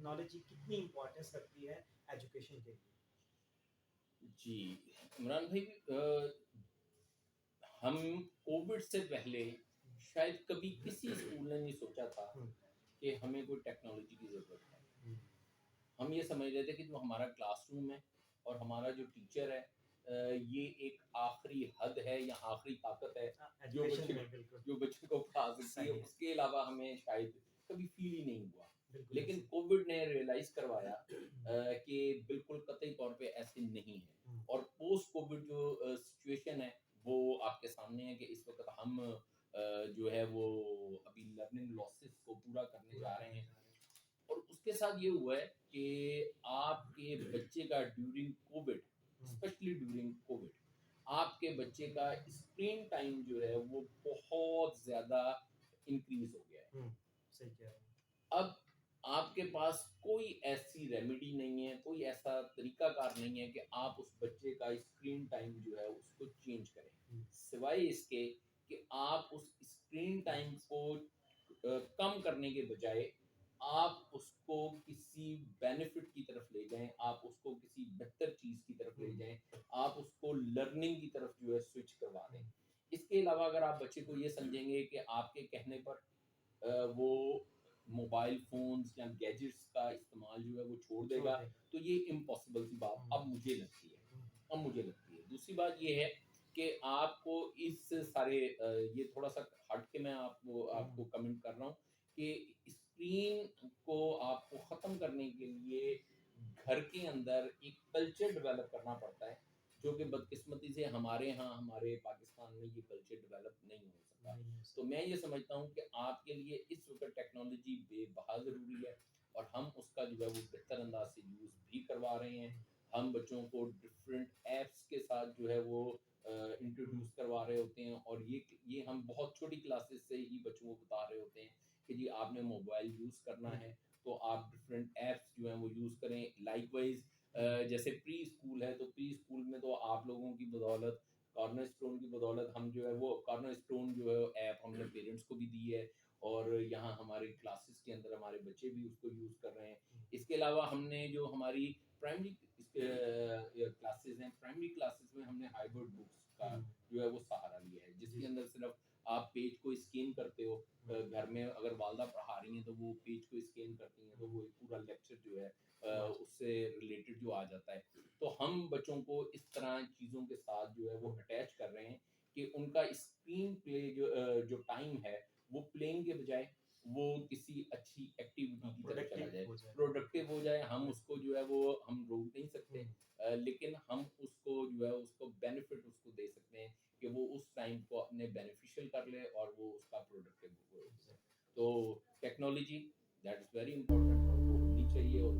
Technology कितनी importance रखती है एजुकेशन के लिए? जी, इमरान भाई हम कोविड से पहले शायद कभी किसी स्कूल ने नहीं सोचा था हुँ, कि हमें कोई टेक्नोलॉजी की ज़रूरत है। हुँ, हम ये समझ रहे थे कि जो हमारा क्लासरूम है और हमारा जो टीचर है ये एक आखिरी हद है या आखिरी ताकत है जो एजुकेशन बच्चे में बिल्कुल, जो बच्चे को पढ़ा सकती है, सही है, उसके अलावा हमें शायद कभी फ़ील ही नहीं हुआ। बिल्कुल लेकिन ऐसे। कोविड ने रियलाइज़ करवाया कि बिल्कुल कतई तौर पे ऐसे नहीं है हुँ, और पोस्ट कोविड जो सिचुएशन है, वो आपके सामने है कि इस वक़्त हम जो है वो अभी लर्निंग लॉसेस को पूरा करने पूरा जा रहे करने हैं। जा रहे हैं। और उसके साथ ये हुआ है कि आपके बच्चे का ड्यूरिंग कोविड, हुँ, स्पेशली ड्यूरिंग कोविड, आपके बच्चे का स्क्रीन टाइम जो है वो बहुत ज़्यादा इंक्रीज़ हो गया है। हुँ, सही कह रहे हैं। अब आपके पास कोई ऐसी रेमेडी नहीं है, कोई ऐसा तरीकाकार नहीं है कि आप उस बच्चे का स्क्रीन टाइम जो है उसको चेंज करें। हुँ, सिवाय इसके कि आप उस स्क्रीन टाइम को कम करने के बजाय आप उसको किसी बेनिफिट की तरफ ले जाएँ, आप उसको किसी बेहतर चीज़ की तरफ ले हुँ, जाएँ, आप उसको लर्निंग की तरफ जो है स्विच करवा दें। हुँ, इसके अलावा अगर आप बच्चे को ये समझेंगे कि आपके कहने पर वो मोबाइल फ़ोन्स या गैजेट्स का इस्तेमाल जो है वो छोड़ छोड़ देगा, देगा। तो ये इम्पॉसिबल सी बात हुँ, अब मुझे लगती है। हुँ, अब मुझे लगती है। दूसरी बात ये है कि आपको इस सारे ये थोड़ा-सा हट के मैं आपको आपको हुँ, कमेंट कर रहा हूँ कि स्क्रीन को आपको ख़त्म करने के लिए घर के अंदर एक कल्चर डेवलप करना पड़ता है, जो कि बदकिस्मती से हमारे यहाँ, हमारे पाकिस्तान में ये कल्चर डेवलप नहीं हो सका। नहीं हो तो सकता। मैं ये समझता हूँ कि आपके लिए इस वक़्त टेक्नोलॉजी बेबहा ज़रूरी है और हम उसका जो है वो बेहतर अंदाज़ से यूज़ भी करवा रहे हैं। हुँ, हम बच्चों को डिफरेंट ऐप्स के साथ जो है वो हुँ, इंट्रोड्यूस करवा रहे होते हैं और ये हम बहुत छोटी क्लासेस से ही बच्चों को बता रहे होते हैं कि जी आपने मोबाइल यूज़ करना हुँ, है, तो आप डिफरेंट ऐप्स जो हैं वो यूज़ करें। लाइकवाइज़ हुँ, जैसे प्री स्कूल है, तो प्री स्कूल में तो आप लोगों की बदौलत, कॉर्नर स्टोन की बदौलत हम जो है वो कॉर्नर स्टोन जो है ऐप हमने पेरेंट्स को भी दी है और यहाँ हमारे क्लासेस के अंदर हमारे बच्चे भी उसको यूज़ कर रहे हैं। हुँ, इसके अलावा हमने जो हमारी प्राइमरी क्लासेस हैं, प्राइमरी क्लासेस में हमने हाइब्रिड बुक्स का हुँ, जो है वो सहारा लिया है, जी, जिसके जी। अंदर सिर्फ आप पेज को स्कैन करते हो। हुँ, घर में अगर वालदा पढ़ा रही हैं तो वो पेज को स्कैन करती हैं, तो हुँ, वो एक पूरा लेक्चर जो है वो आज उससे रिलेटेड जो आ जाता है। तो हम बच्चों को इस तरह चीज़ों के साथ जो है वो हुँ, अटैच कर रहे हैं कि उनका स्क्रीन प्ले जो टाइम है, वो प्लेइंग के बजाय वो किसी अच्छी एक्टिविटी की तरफ चला प्रोडक्टिव जाए, हो जाए, बिल्कुल, प्रोडक्टिव हो जाए। हम उसको बिल्कुल। जो है वो हम रोक नहीं सकते, हुँ, लेकिन हम उसको जो है उसको बेनिफिट उसको दे सकते हैं कि वो उस टाइम को अपने बेनिफिशियल कर ले और वो उसका प्रोडक्टिव हो। एग्ज़ैक्टली। तो technology that is very important और वो होनी चाहिए और